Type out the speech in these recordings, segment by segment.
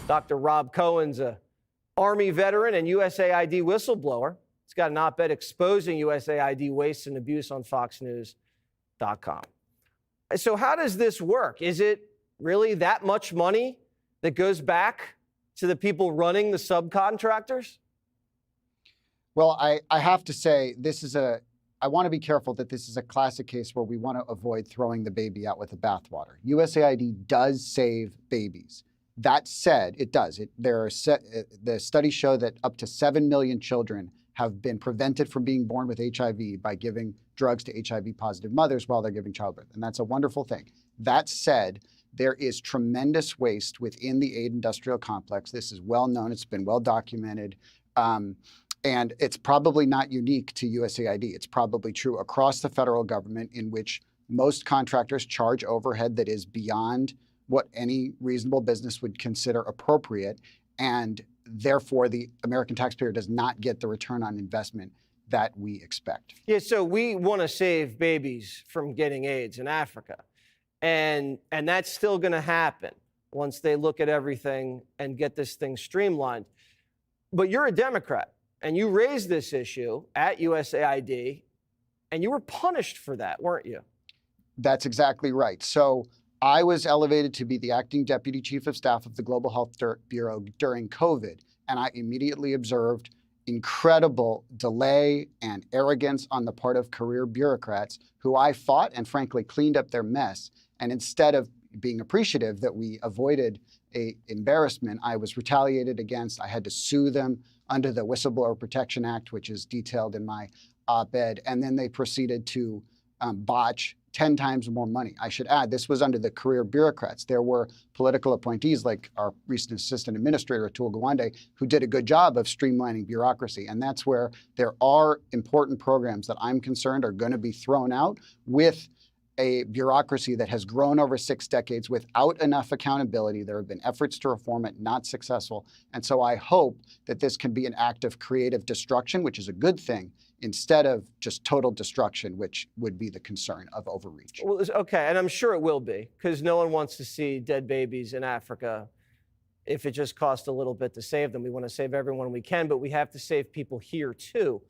Dr. Rob Cohen's a Army veteran and USAID whistleblower. He's got an op-ed exposing USAID waste and abuse on foxnews.com. So how does this work? Is it really that much money that goes back to the people running the subcontractors? Well, I have to say, I want to be careful that this is a classic case where we want to avoid throwing the baby out with the bathwater. USAID does save babies. That said, it does. The studies show that up to 7 million children have been prevented from being born with HIV by giving drugs to HIV-positive mothers while they're giving childbirth, and that's a wonderful thing. That said, there is tremendous waste within the aid industrial complex. This is well known. It's been well documented. And it's probably not unique to USAID. It's probably true across the federal government, in which most contractors charge overhead that is beyond what any reasonable business would consider appropriate. And therefore, the American taxpayer does not get the return on investment that we expect. Yeah, so we want to save babies from getting AIDS in Africa. And that's still going to happen once they look at everything and get this thing streamlined. But you're a Democrat, and you raised this issue at USAID, and you were punished for that, weren't you? That's exactly right. So I was elevated to be the acting deputy chief of staff of the Global Health Bureau during COVID, and I immediately observed incredible delay and arrogance on the part of career bureaucrats who I fought and frankly cleaned up their mess. And instead of being appreciative that we avoided an embarrassment, I was retaliated against. I had to sue them under the Whistleblower Protection Act, which is detailed in my op-ed. And then they proceeded to botch 10 times more money. I should add, this was under the career bureaucrats. There were political appointees like our recent assistant administrator, Atul Gawande, who did a good job of streamlining bureaucracy. And that's where there are important programs that I'm concerned are going to be thrown out with a bureaucracy that has grown over 6 decades without enough accountability. There have been efforts to reform it, not successful. And so I hope that this can be an act of creative destruction, which is a good thing, instead of just total destruction, which would be the concern of overreach. Well, okay, and I'm sure it will be, because no one wants to see dead babies in Africa if it just costs a little bit to save them. We want to save everyone we can, but we have to save people here too.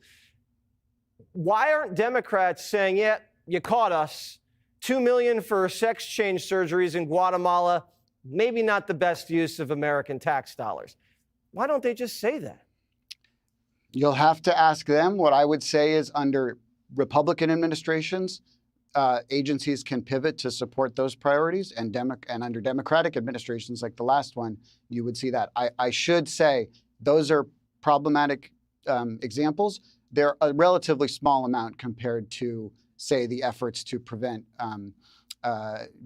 Why aren't Democrats saying, yeah, you caught us, $2 million for sex change surgeries in Guatemala, maybe not the best use of American tax dollars? Why don't they just say that? You'll have to ask them. What I would say is under Republican administrations, agencies can pivot to support those priorities, and under Democratic administrations like the last one, you would see that. I should say those are problematic examples. They're a relatively small amount compared to, say, the efforts to prevent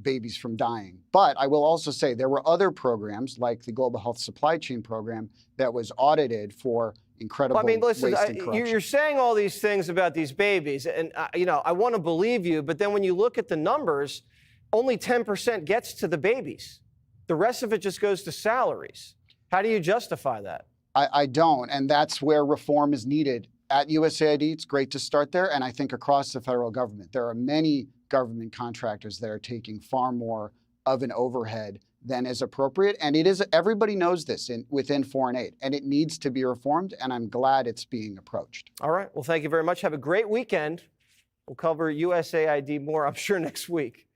babies from dying. But I will also say there were other programs like the Global Health Supply Chain Program that was audited for incredible waste and corruption. You're saying all these things about these babies, and I want to believe you, but then when you look at the numbers, only 10% gets to the babies. The rest of it just goes to salaries. How do you justify that? I don't, and that's where reform is needed. At USAID, it's great to start there, and I think across the federal government, there are many government contractors that are taking far more of an overhead than is appropriate, and it is, everybody knows this within foreign aid, and it needs to be reformed, and I'm glad it's being approached. All right, well, thank you very much. Have a great weekend. We'll cover USAID more, I'm sure, next week.